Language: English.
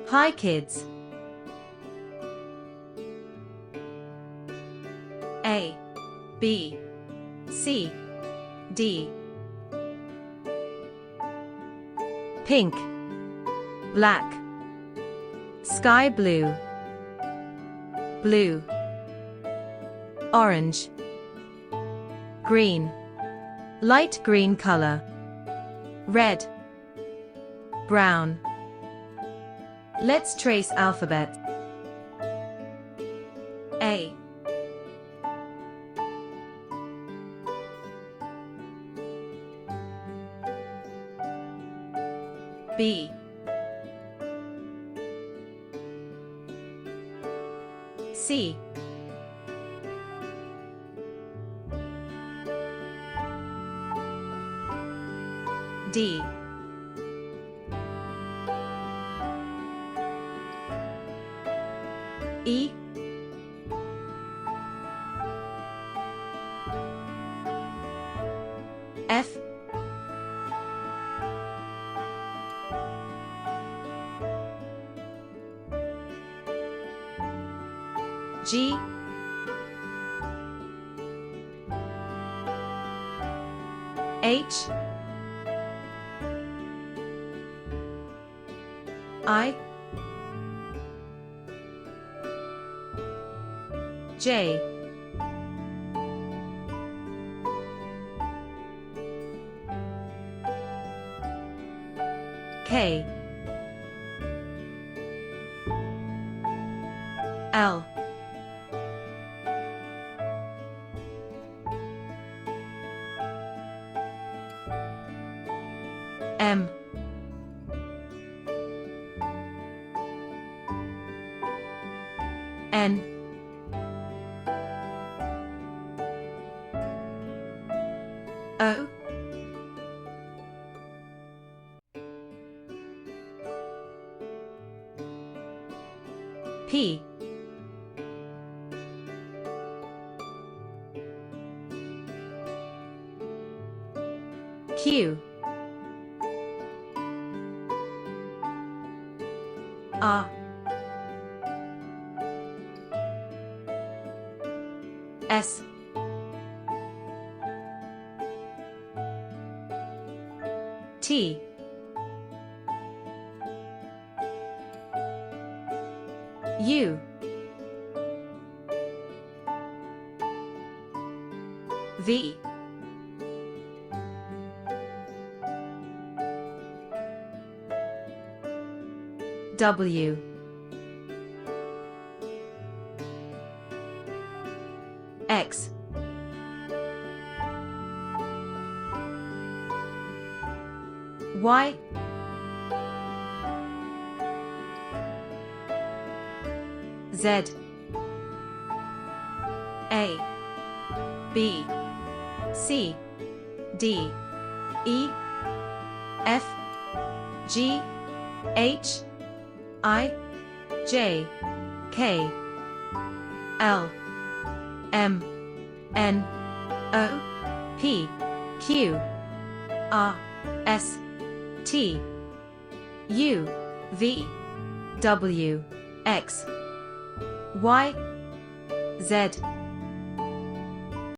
Hi kids. A, B, C, D. Pink, black, sky blue, blue, orange, green, light green color, red, brown. Let's trace alphabet. A, B, C, D, E, F, G, H, I, J, K, L, M, N, O, P, Q, R, S, T, U, V, W, X, Y, Z, A, B, C, D, E, F, G, H, I, J, K, L, M, N, O, P, Q, R, S, T, U, V, W, X, Y, Z,